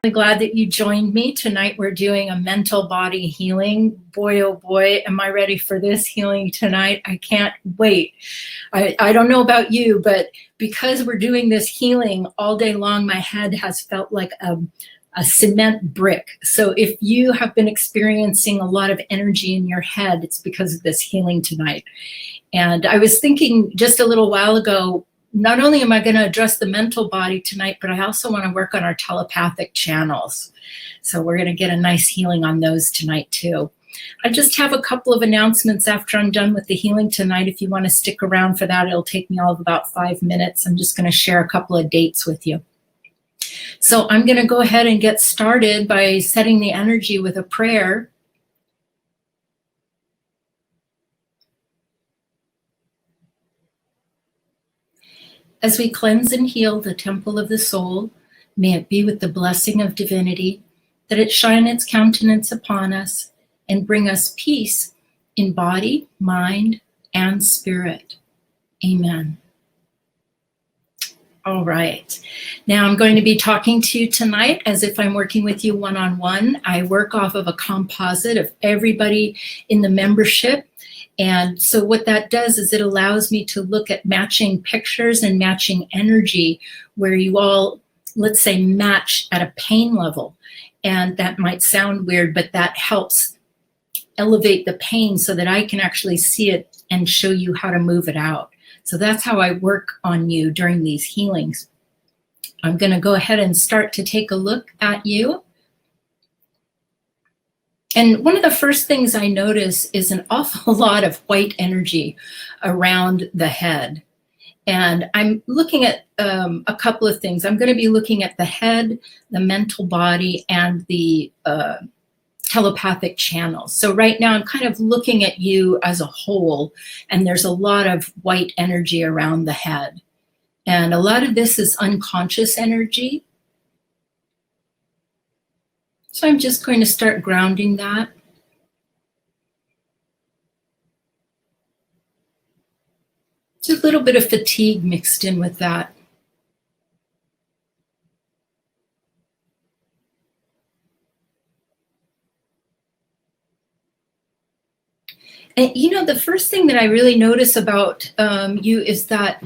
Really glad that you joined me. Tonight we're doing a mental body healing. Boy, oh boy, am I ready for this healing tonight. I can't wait. I don't know about you, but because we're doing this healing all day long, my head has felt like a cement brick. So if you have been experiencing a lot of energy in your head, it's because of this healing tonight. And I was thinking just a little while ago, not only am I going to address the mental body tonight, but I also want to work on our telepathic channels. So we're going to get a nice healing on those tonight too. I just have a couple of announcements after I'm done with the healing tonight. If you want to stick around for that, it'll take me all of about 5 minutes. I'm just going to share a couple of dates with you. So I'm going to go ahead and get started by setting the energy with a prayer. As we cleanse and heal the temple of the soul, may it be with the blessing of divinity, that it shine its countenance upon us and bring us peace in body, mind, and spirit. Amen. All right. Now I'm going to be talking to you tonight as if I'm working with you one-on-one. I work off of a composite of everybody in the membership. And so what that does is it allows me to look at matching pictures and matching energy where you all, let's say, match at a pain level. And that might sound weird, but that helps elevate the pain so that I can actually see it and show you how to move it out. So that's how I work on you during these healings. I'm going to go ahead and start to take a look at you. And one of the first things I notice is an awful lot of white energy around the head. And I'm looking at a couple of things. I'm going to be looking at the head, the mental body, and the telepathic channels. So right now I'm kind of looking at you as a whole, and there's a lot of white energy around the head. And a lot of this is unconscious energy. So I'm just going to start grounding that. There's a little bit of fatigue mixed in with that. And you know, the first thing that I really notice about you is that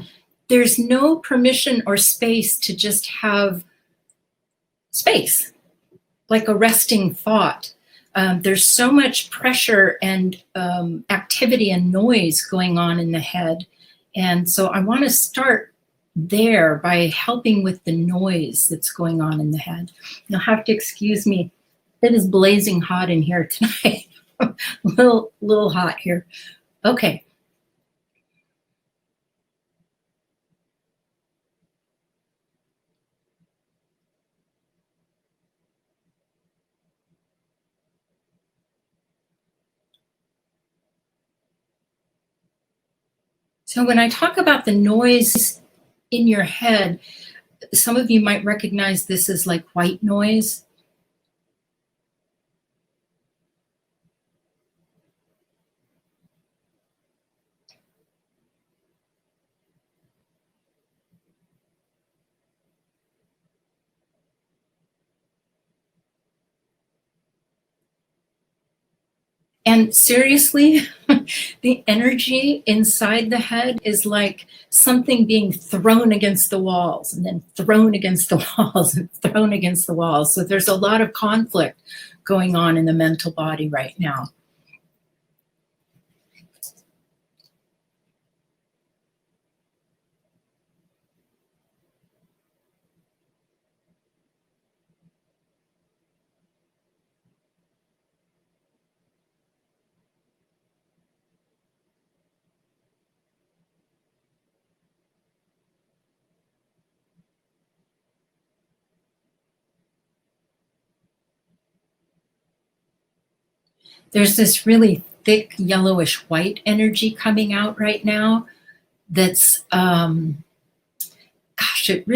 there's no permission or space to just have space, like a resting thought. There's so much pressure and activity and noise going on in the head. And so I want to start there by helping with the noise that's going on in the head. You'll have to excuse me. It is blazing hot in here tonight. little hot here. Okay. So when I talk about the noise in your head, some of you might recognize this as like white noise. And seriously, the energy inside the head is like something being thrown against the walls and then thrown against the walls and thrown against the walls. So there's a lot of conflict going on in the mental body right now. There's this really thick yellowish white energy coming out right now that's, gosh, it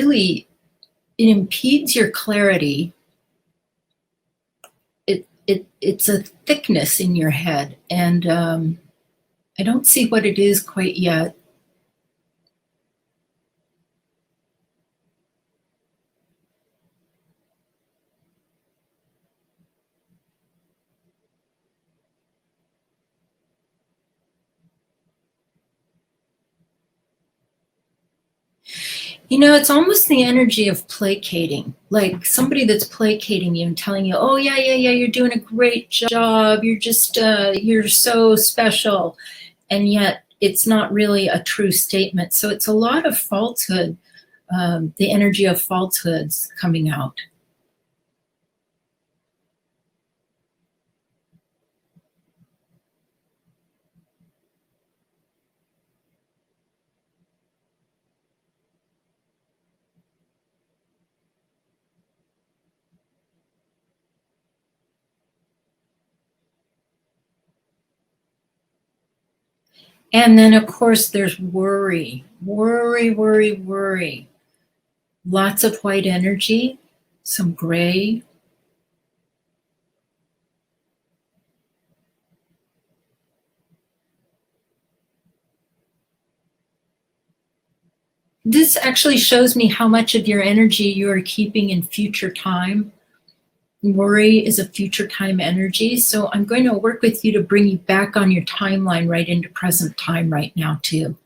impedes your clarity. It's a thickness in your head, and I don't see what it is quite yet. It's almost the energy of placating, like somebody that's placating you and telling you, oh, yeah, yeah, yeah, you're doing a great job. You're so special. And yet it's not really a true statement. So it's a lot of falsehood, the energy of falsehoods coming out. And then, of course, there's worry, worry, worry, worry. Lots of white energy, some gray. This actually shows me how much of your energy you are keeping in future time. Worry is a future time energy. So I'm going to work with you to bring you back on your timeline right into present time right now, too.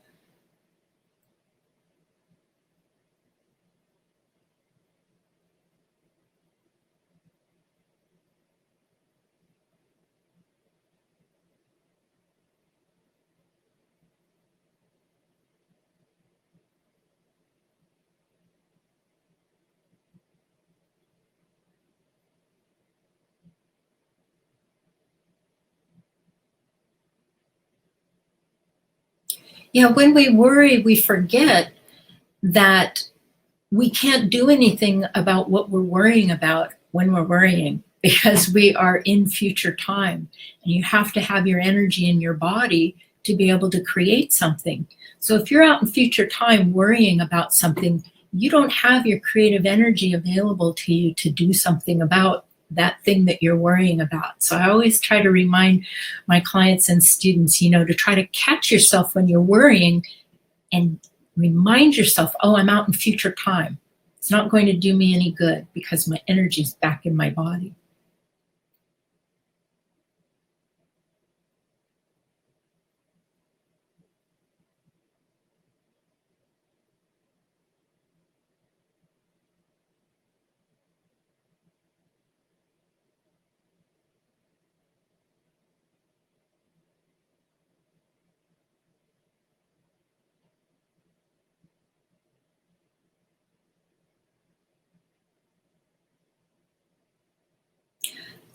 Yeah, when we worry, we forget that we can't do anything about what we're worrying about when we're worrying because we are in future time. And you have to have your energy in your body to be able to create something. So if you're out in future time worrying about something, you don't have your creative energy available to you to do something about that thing that you're worrying about. So I always try to remind my clients and students, to try to catch yourself when you're worrying and remind yourself, oh, I'm out in future time. It's not going to do me any good because my energy's back in my body.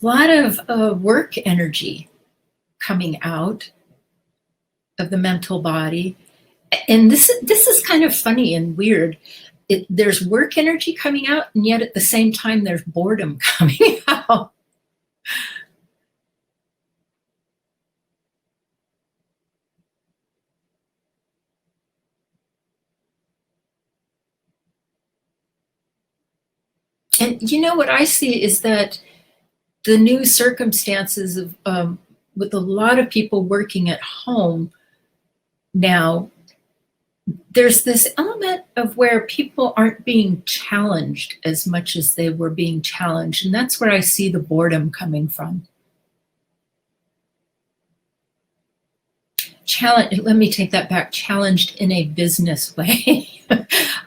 A lot of work energy coming out of the mental body. And this is kind of funny and weird. There's work energy coming out, and yet at the same time, there's boredom coming out. And what I see is that the new circumstances of with a lot of people working at home now, there's this element of where people aren't being challenged as much as they were being challenged. And that's where I see the boredom coming from. Let me take that back. Challenged in a business way.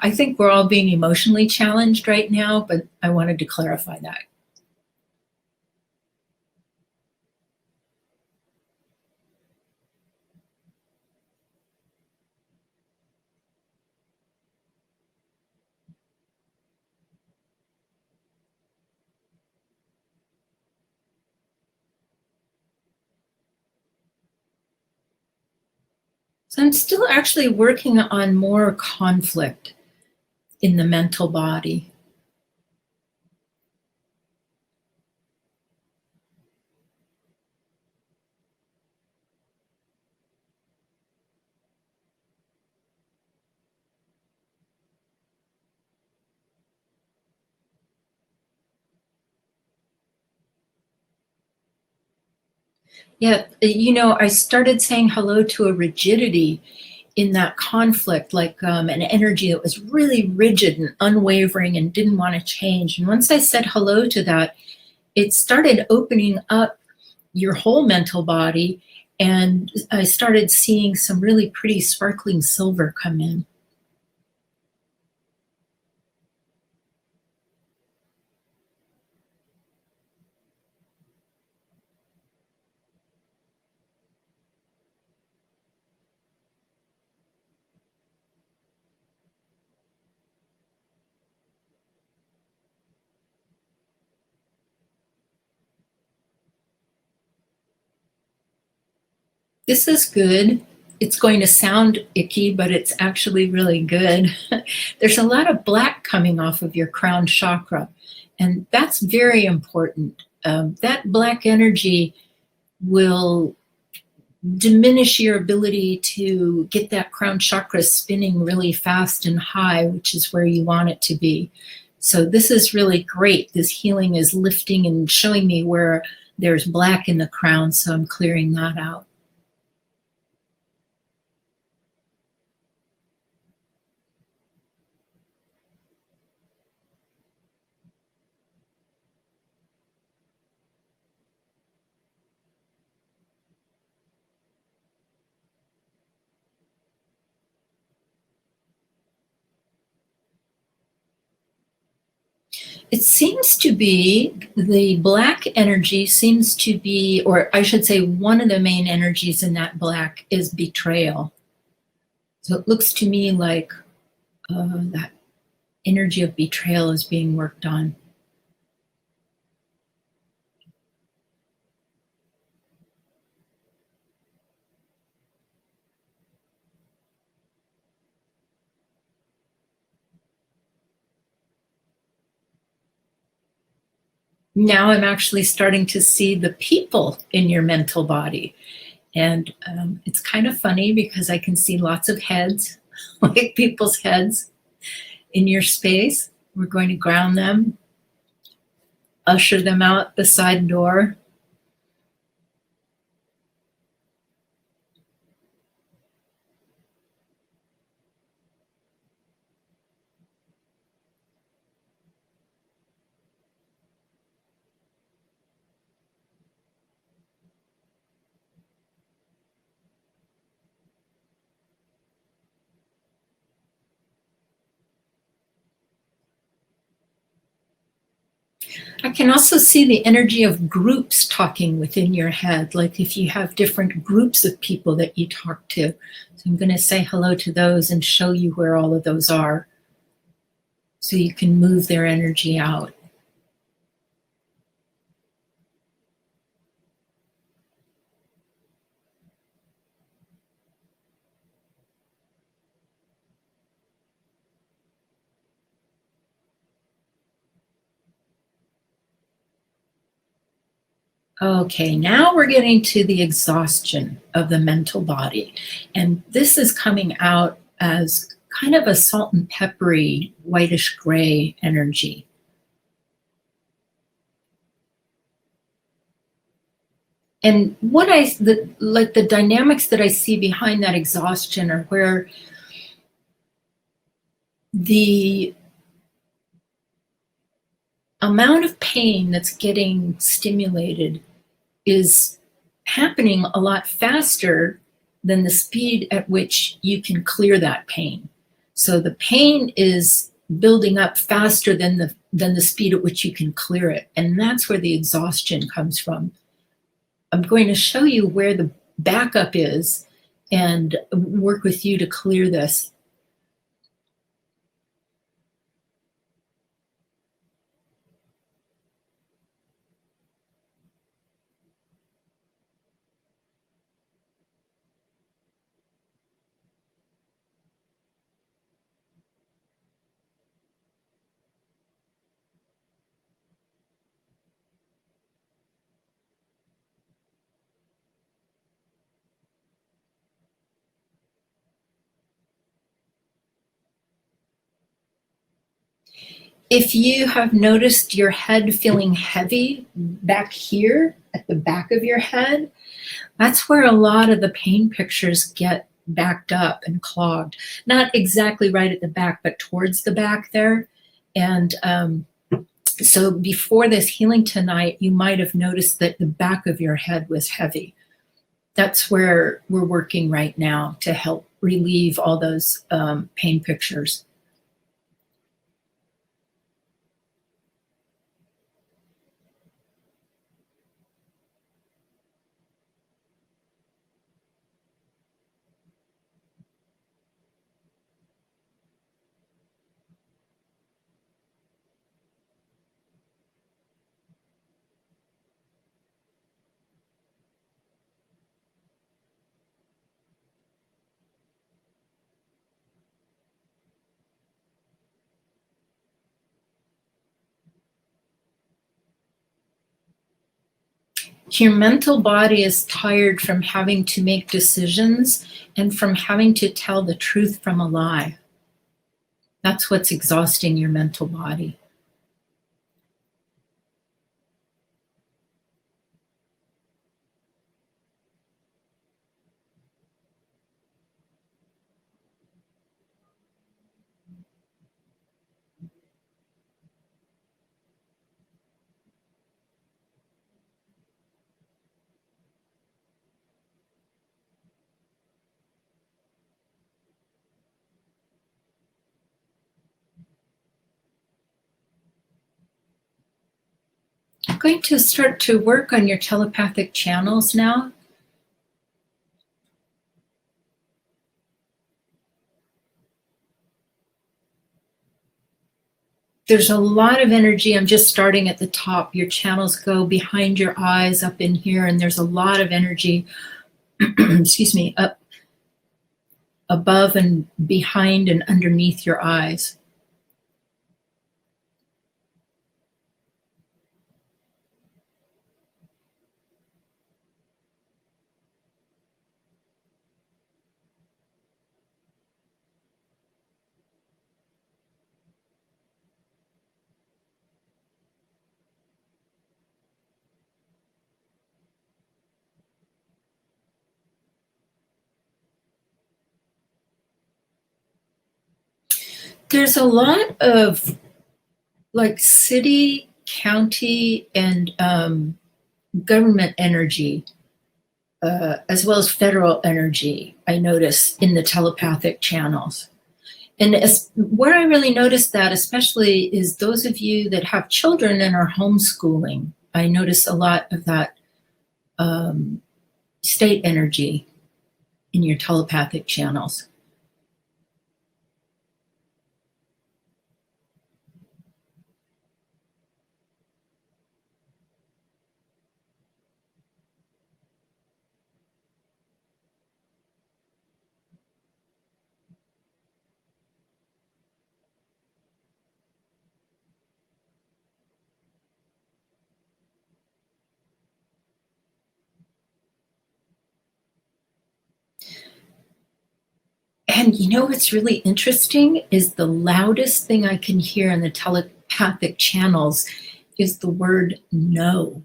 I think we're all being emotionally challenged right now, but I wanted to clarify that. So I'm still actually working on more conflict in the mental body. Yeah, I started saying hello to a rigidity in that conflict, like an energy that was really rigid and unwavering and didn't want to change. And once I said hello to that, it started opening up your whole mental body. And I started seeing some really pretty sparkling silver come in. This is good. It's going to sound icky, but it's actually really good. There's a lot of black coming off of your crown chakra, and that's very important. That black energy will diminish your ability to get that crown chakra spinning really fast and high, which is where you want it to be. So this is really great. This healing is lifting and showing me where there's black in the crown, so I'm clearing that out. It seems to be the black energy seems to be, or I should say, one of the main energies in that black is betrayal. So it looks to me like that energy of betrayal is being worked on. Now I'm actually starting to see the people in your mental body. And it's kind of funny because I can see lots of heads, like people's heads in your space. We're going to ground them, usher them out the side door. I can also see the energy of groups talking within your head, like if you have different groups of people that you talk to. So I'm going to say hello to those and show you where all of those are so you can move their energy out. Okay, now we're getting to the exhaustion of the mental body. And this is coming out as kind of a salt and peppery, whitish gray energy. And the dynamics that I see behind that exhaustion are where the amount of pain that's getting stimulated is happening a lot faster than the speed at which you can clear that pain. So the pain is building up faster than the speed at which you can clear it. And that's where the exhaustion comes from. I'm going to show you where the backup is and work with you to clear this. If you have noticed your head feeling heavy back here at the back of your head, that's where a lot of the pain pictures get backed up and clogged. Not exactly right at the back, but towards the back there. And so before this healing tonight, you might have noticed that the back of your head was heavy. That's where we're working right now to help relieve all those pain pictures. Your mental body is tired from having to make decisions and from having to tell the truth from a lie. That's what's exhausting your mental body. I'm going to start to work on your telepathic channels now. There's a lot of energy. I'm just starting at the top. Your channels go behind your eyes up in here, and there's a lot of energy, excuse me, up above and behind and underneath your eyes. There's a lot of like city, county, and government energy, as well as federal energy, I notice in the telepathic channels. And where I really notice that, especially, is those of you that have children and are homeschooling. I notice a lot of that state energy in your telepathic channels. And you know what's really interesting is the loudest thing I can hear in the telepathic channels is the word no.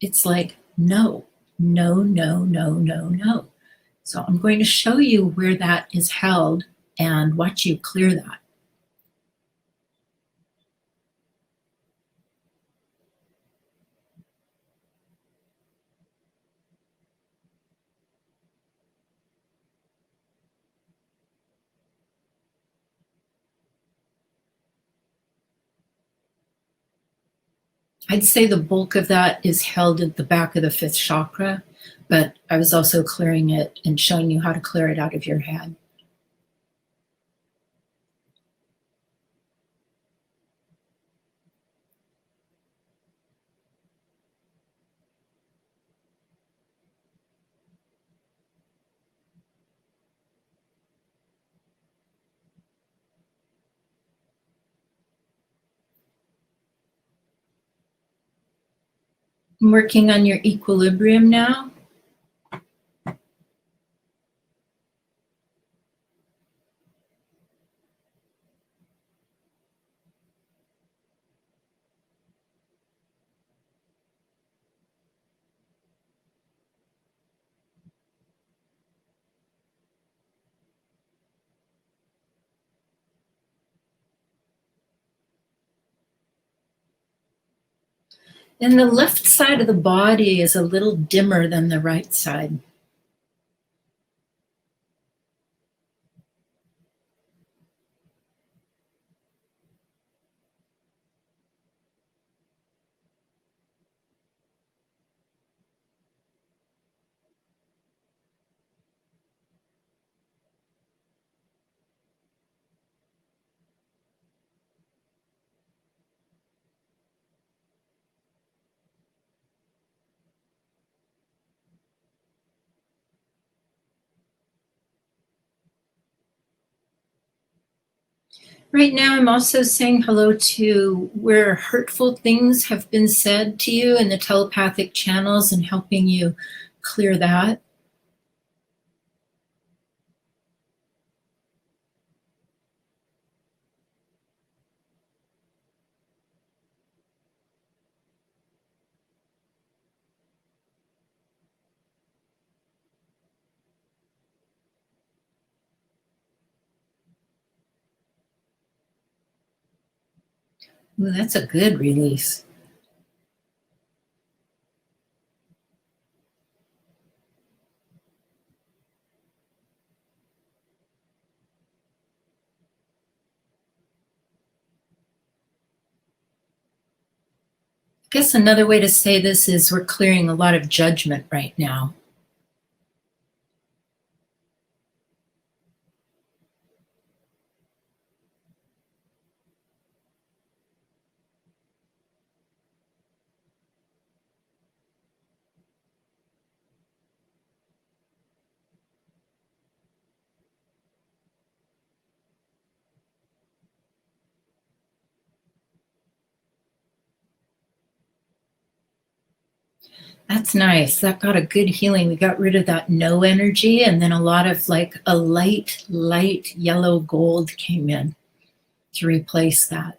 It's like no, no, no, no, no, no. So I'm going to show you where that is held and watch you clear that. I'd say the bulk of that is held at the back of the fifth chakra, but I was also clearing it and showing you how to clear it out of your head. I'm working on your equilibrium now. And the left side of the body is a little dimmer than the right side. Right now, I'm also saying hello to where hurtful things have been said to you in the telepathic channels and helping you clear that. Ooh, that's a good release. I guess another way to say this is we're clearing a lot of judgment right now. That's nice. That got a good healing. We got rid of that no energy, and then a lot of like a light yellow gold came in to replace that.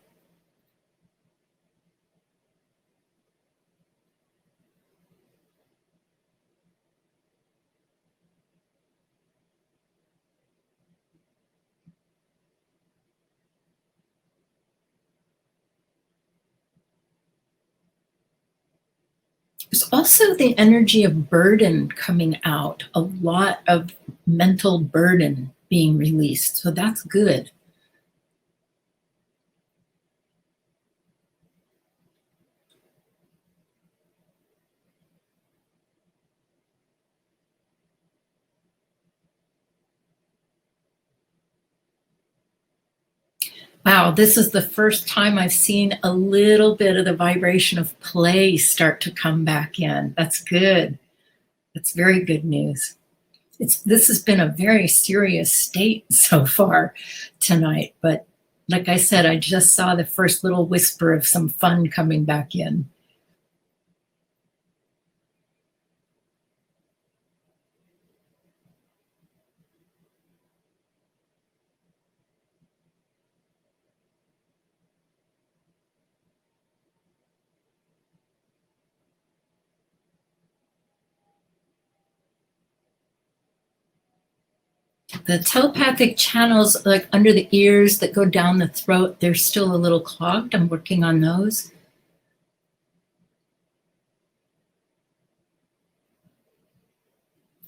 There's also the energy of burden coming out, a lot of mental burden being released. So that's good. Wow, this is the first time I've seen a little bit of the vibration of play start to come back in. That's good. That's very good news. This has been a very serious state so far tonight, but like I said, I just saw the first little whisper of some fun coming back in. The telepathic channels, like under the ears that go down the throat, they're still a little clogged. I'm working on those.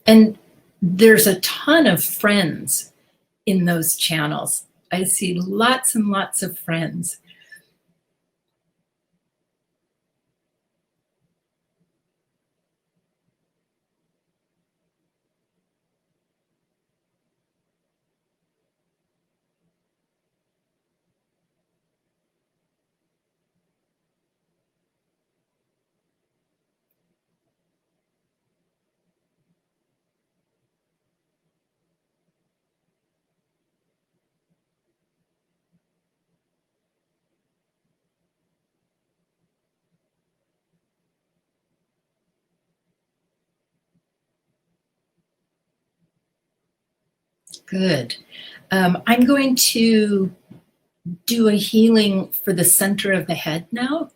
And there's a ton of friends in those channels. I see lots and lots of friends. Good. I'm going to do a healing for the center of the head now.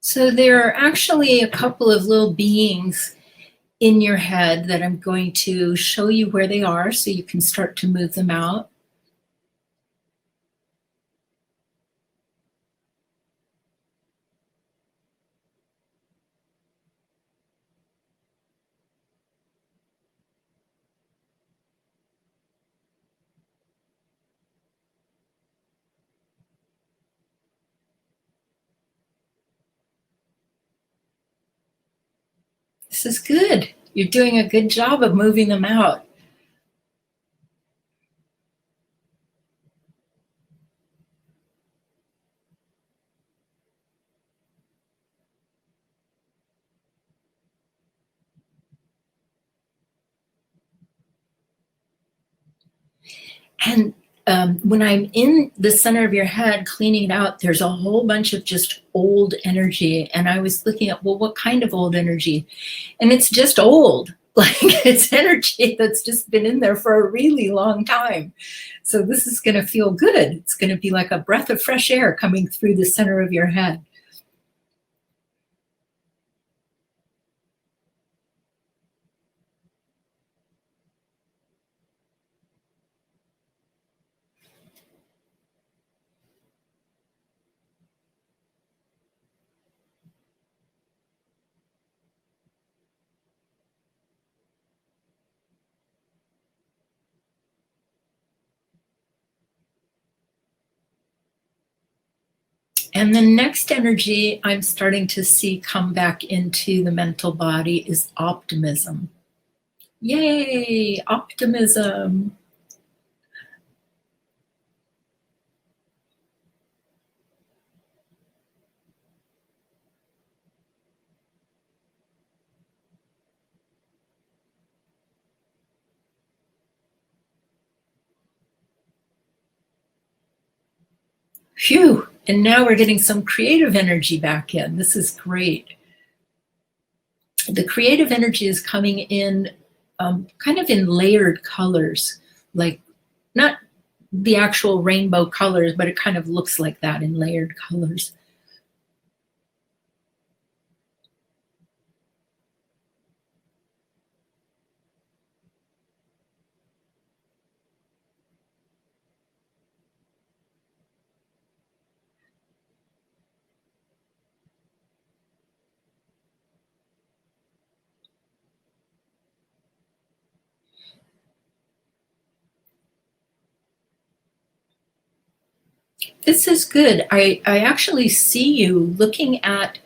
So there are actually a couple of little beings in your head that I'm going to show you where they are so you can start to move them out. This This is good. You're doing a good job of moving them out. And when I'm in the center of your head cleaning it out, there's a whole bunch of just old energy. And I was looking at, well, what kind of old energy? And it's just old. Like it's energy that's just been in there for a really long time. So this is going to feel good. It's going to be like a breath of fresh air coming through the center of your head. And the next energy I'm starting to see come back into the mental body is optimism. Yay, optimism. Phew. And now we're getting some creative energy back in. This is great. The creative energy is coming in kind of in layered colors, like not the actual rainbow colors, but it kind of looks like that in layered colors. This is good. I actually see you looking at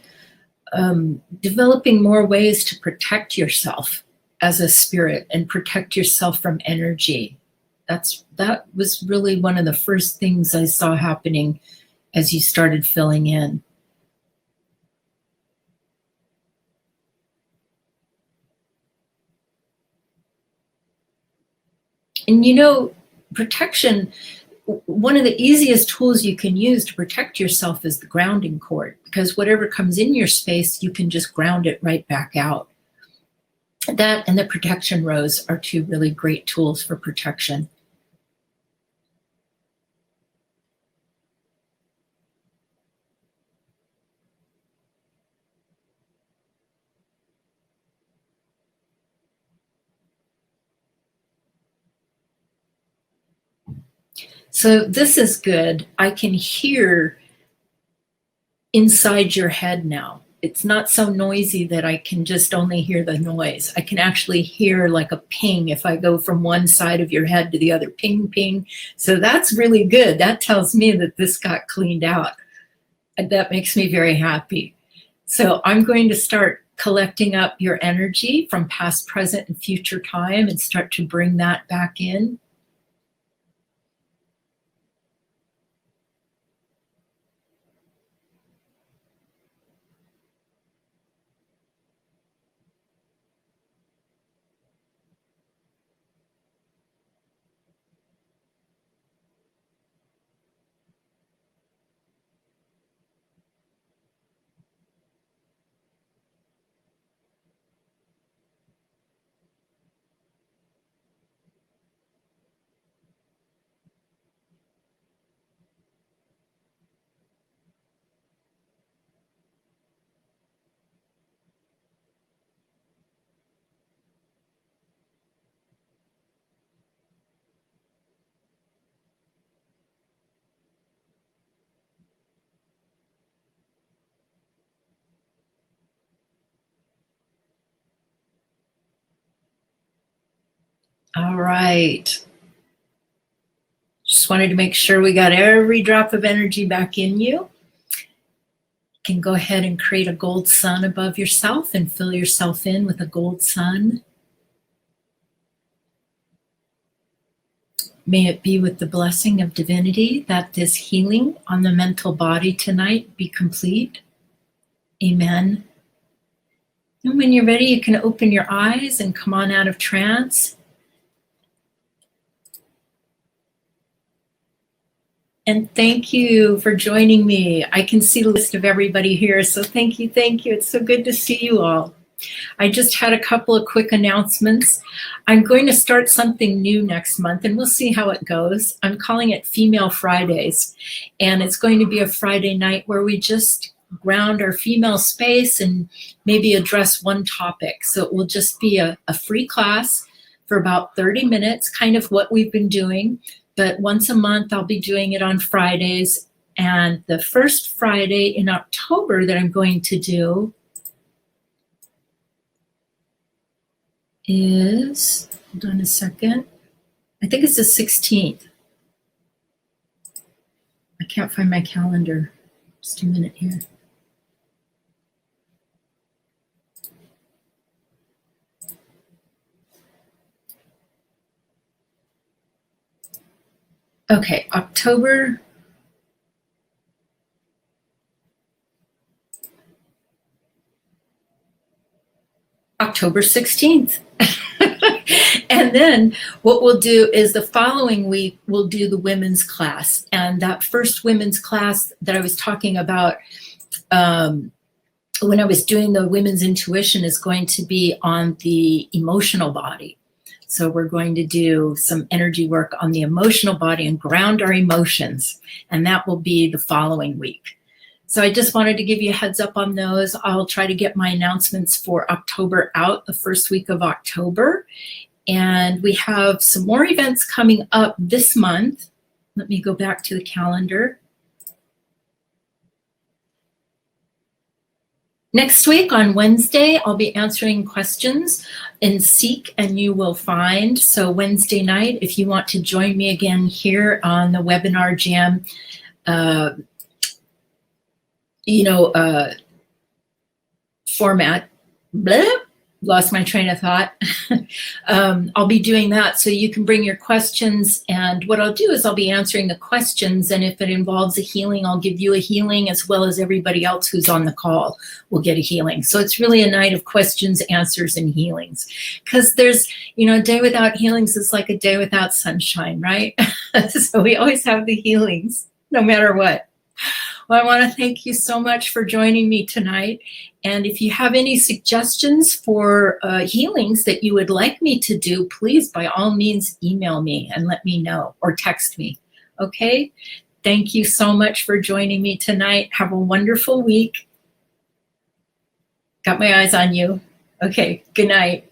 developing more ways to protect yourself as a spirit and protect yourself from energy. That was really one of the first things I saw happening as you started filling in. And you know, protection, one of the easiest tools you can use to protect yourself is the grounding cord, because whatever comes in your space, you can just ground it right back out. That and the protection rose are two really great tools for protection. So this is good. I can hear inside your head now. It's not so noisy that I can just only hear the noise. I can actually hear like a ping if I go from one side of your head to the other, ping, ping. So that's really good. That tells me that this got cleaned out. And that makes me very happy. So I'm going to start collecting up your energy from past, present, and future time and start to bring that back in. All right. Just wanted to make sure we got every drop of energy back in you. You can go ahead and create a gold sun above yourself and fill yourself in with a gold sun. May it be with the blessing of divinity that this healing on the mental body tonight be complete. Amen. And when you're ready, you can open your eyes and come on out of trance. And thank you for joining me. I can see the list of everybody here, so thank you, thank you. It's so good to see you all. I just had a couple of quick announcements. I'm going to start something new next month, and we'll see how it goes. I'm calling it Female Fridays, and it's going to be a Friday night where we just ground our female space and maybe address one topic. So it will just be a free class for about 30 minutes, kind of what we've been doing. But once a month, I'll be doing it on Fridays. And the first Friday in October that I'm going to do is, hold on a second, I think it's the 16th. I can't find my calendar. Just a minute here. Okay, October 16th. And then what we'll do is the following week, we'll do the women's class. And that first women's class that I was talking about when I was doing the women's intuition is going to be on the emotional body. So we're going to do some energy work on the emotional body and ground our emotions. And that will be the following week. So I just wanted to give you a heads up on those. I'll try to get my announcements for October out the first week of October. And we have some more events coming up this month. Let me go back to the calendar. Next week on Wednesday, I'll be answering questions in Seek and You Will Find. So Wednesday night, if you want to join me again here on the Webinar Jam, format, blah, lost my train of thought. I'll be doing that so you can bring your questions, and what I'll do is I'll be answering the questions, and if it involves a healing, I'll give you a healing, as well as everybody else who's on the call will get a healing. So it's really a night of questions, answers, and healings, because there's, a day without healings is like a day without sunshine, right? So we always have the healings, no matter what. Well, I want to thank you so much for joining me tonight. And if you have any suggestions for healings that you would like me to do, please, by all means, email me and let me know, or text me. Okay? Thank you so much for joining me tonight. Have a wonderful week. Got my eyes on you. Okay, good night.